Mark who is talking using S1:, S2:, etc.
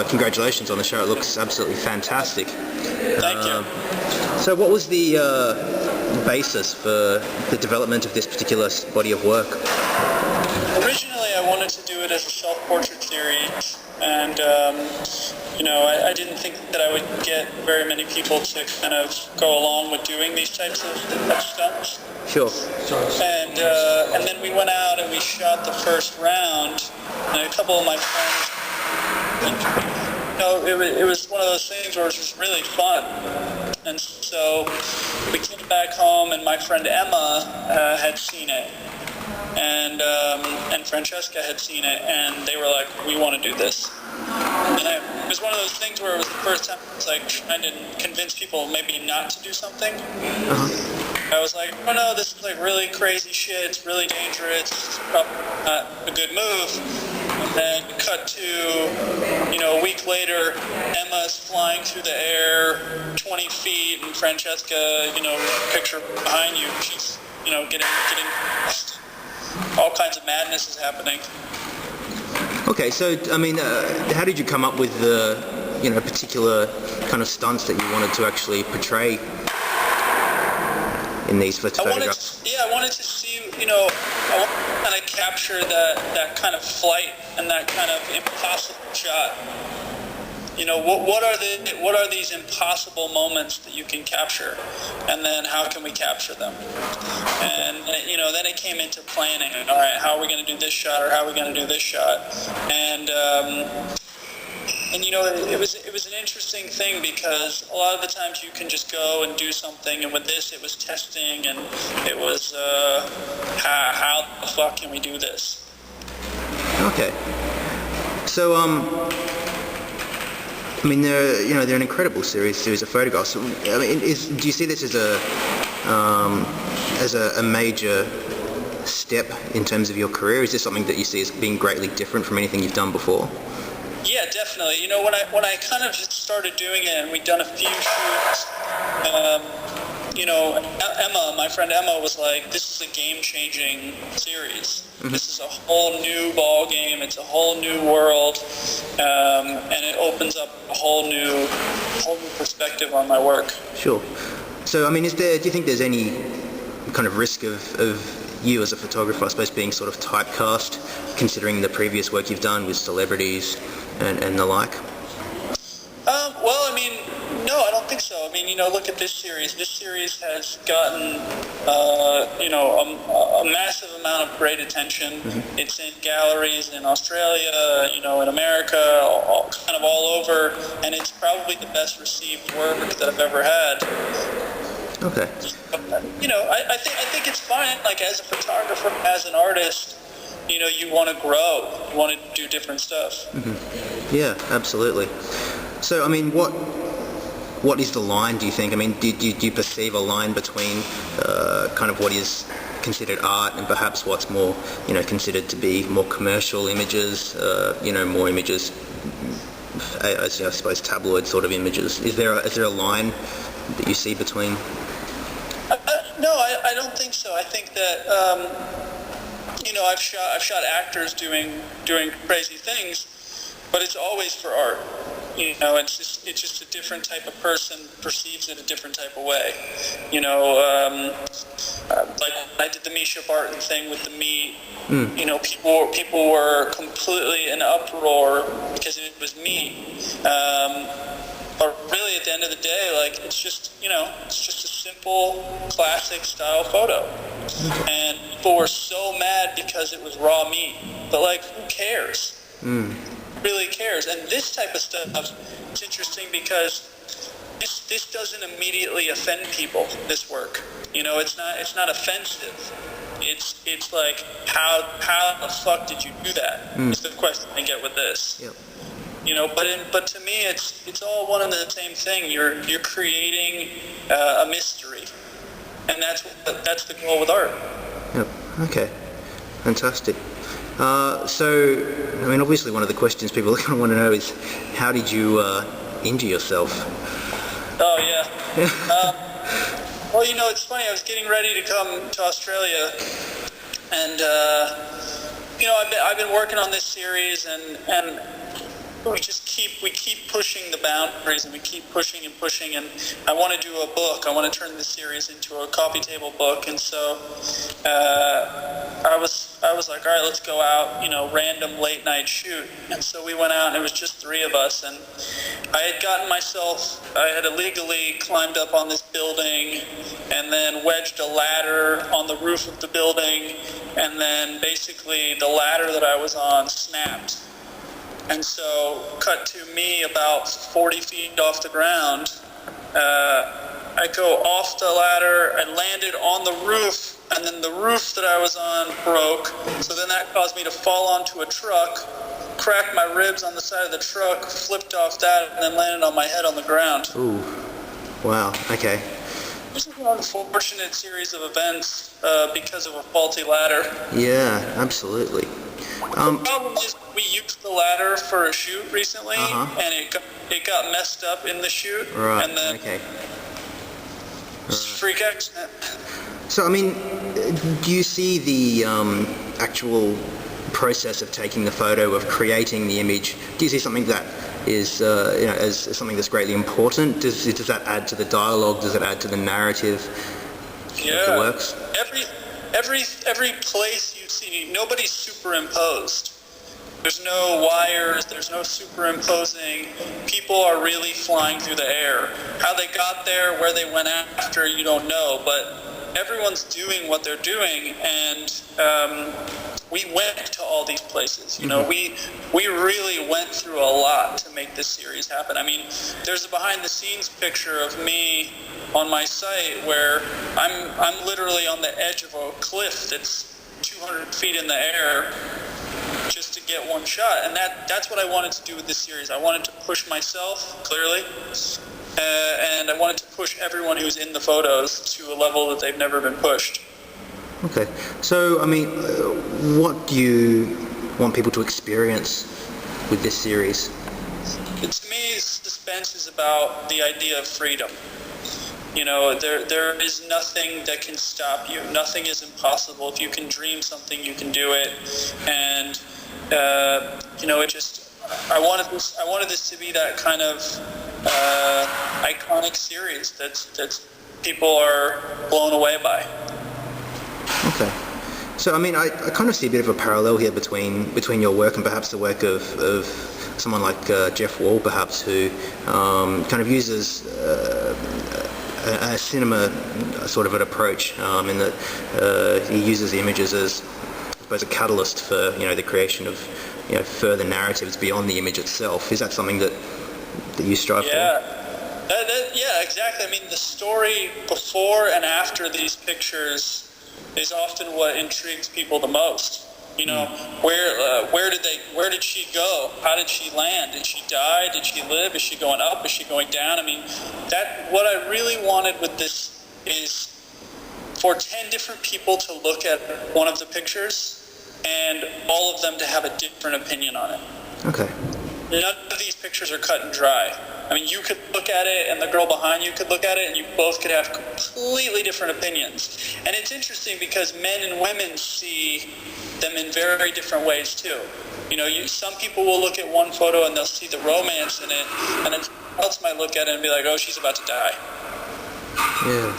S1: congratulations on the show. It looks absolutely fantastic.
S2: Thank you.
S1: So what was the basis for the development of this particular body of work?
S2: Originally, I wanted to do it as a self-portrait series, and I didn't think that I would get very many people to kind of go along with doing these types of stunts.
S1: Sure.
S2: And then we went out and we shot the first round, and a couple of my friends. It was one of those things where it was just really fun. And so we came back home, and my friend Emma had seen it, and Francesca had seen it, and they were like, "We want to do this." And it was one of those things where it was the first time I was like trying to convince people maybe not to do something. I was like, "Oh no, this is like really crazy shit. It's really dangerous. It's probably not a good move." And then cut to, a week later, Emma's flying through the air 20 feet, and Francesca, picture behind you, she's, getting all kinds of madness is happening.
S1: Okay, so, how did you come up with the, particular kind of stunts that you wanted to actually portray in these photographs?
S2: I wanted to see, I want to kind of capture that kind of flight and that kind of impossible shot. What are these impossible moments that you can capture, and then how can we capture them? And then it came into planning. All right, how are we going to do this shot, or how are we going to do this shot? And it was an interesting thing, because a lot of the times you can just go and do something, and with this it was testing, and it was how the fuck can we do this?
S1: Okay. So they're an incredible series of photographs. Do you see this as a major step in terms of your career? Is this something that you see as being greatly different from anything you've done before?
S2: Yeah, definitely. When I kind of just started doing it, and we'd done a few shoots, Emma, my friend Emma, was like, "This is a game-changing series. Mm-hmm. This is a whole new ball game. It's a whole new world, and it opens up a whole new perspective on my work."
S1: Sure. So, do you think there's any kind of risk of you as a photographer, I suppose, being sort of typecast, considering the previous work you've done with celebrities and the like?
S2: No, I don't think so. Look at this series. This series has gotten, a massive amount of great attention. Mm-hmm. It's in galleries in Australia, in America, kind of all over, and it's probably the best received work that I've ever had.
S1: Okay.
S2: I think it's fine. Like, as a photographer, as an artist, you want to grow. You want to do different stuff.
S1: Mm-hmm. Yeah, absolutely. So, what is the line, do you think? Do you perceive a line between kind of what is considered art and perhaps what's more, considered to be more commercial images, more images, I suppose tabloid sort of images? Is there a line that you see between?
S2: No, I don't think so. I think that I've shot actors doing crazy things, but it's always for art. It's just a different type of person perceives it a different type of way. Like when I did the Misha Barton thing with the meat, people were completely in uproar because it was meat. But really, at the end of the day, like, it's just a simple, classic style photo. And people were so mad because it was raw meat. But, like, who cares? Really cares. And this type of stuff is interesting because this doesn't immediately offend people, this work. It's not offensive. It's like, how the fuck did you do that? Is the question I get with this.
S1: Yep.
S2: But to me, it's all one and the same thing. You're creating a mystery, and that's the goal with art.
S1: Yep. Okay. Fantastic. Obviously, one of the questions people are going to want to know is, how did you injure yourself?
S2: Oh yeah. Well, it's funny. I was getting ready to come to Australia, and I've been working on this series, and we keep pushing the boundaries, and we keep pushing and pushing. And I want to do a book. I want to turn this series into a coffee table book. And so I was like, all right, let's go out, random late night shoot. And so we went out, and it was just 3 of us. And I had illegally climbed up on this building, and then wedged a ladder on the roof of the building, and then basically the ladder that I was on snapped. And so, cut to me about 40 feet off the ground. I go off the ladder, I landed on the roof, and then the roof that I was on broke. So then that caused me to fall onto a truck, cracked my ribs on the side of the truck, flipped off that, and then landed on my head on the ground.
S1: Ooh. Wow. Okay.
S2: This is an unfortunate series of events because of a faulty ladder.
S1: Yeah, absolutely.
S2: The problem is we used the ladder for a shoot recently, and it got messed up in the shoot.
S1: Right.
S2: And then
S1: Okay.
S2: freak accident.
S1: So, I mean, do you see the actual process of taking the photo, of creating the image? Do you see something that is, as something that's greatly important? Does that add to the dialogue? Does it add to the narrative of the works?
S2: Every place you see, nobody's superimposed. There's no wires, there's no superimposing. People are really flying through the air. How they got there, where they went after, you don't know, but everyone's doing what they're doing, and we went to all these places. We really went through a lot to make this series happen. I mean, there's a behind-the-scenes picture of me on my site where I'm literally on the edge of a cliff that's 200 feet in the air just to get one shot. And that's what I wanted to do with this series. I wanted to push myself, clearly, and I wanted to push everyone who's in the photos to a level that they've never been pushed.
S1: Okay. So, I mean, what do you want people to experience with this series?
S2: To me, Suspense is about the idea of freedom. There is nothing that can stop you. Nothing is impossible. If you can dream something, you can do it. And I wanted this to be that kind of iconic series that people are blown away by.
S1: Okay. So, I mean, I kind of see a bit of a parallel here between your work and perhaps the work of someone like Jeff Wall, perhaps, who kind of uses a cinema sort of an approach in that he uses the images as, I suppose, a catalyst for the creation of further narratives beyond the image itself. Is that something that you strive for?
S2: Yeah, exactly. I mean, the story before and after these pictures is often what intrigues people the most. Where did she go? How did she land? Did she die? Did she live? Is she going up? Is she going down? I mean, what I really wanted with this is for 10 different people to look at one of the pictures and all of them to have a different opinion on it.
S1: Okay.
S2: None of these pictures are cut and dry. I mean, you could look at it, and the girl behind you could look at it, and you both could have completely different opinions. And it's interesting because men and women see them in very different ways, too. Some people will look at one photo, and they'll see the romance in it, and then someone else might look at it and be like, oh, she's about to die.
S1: Yeah.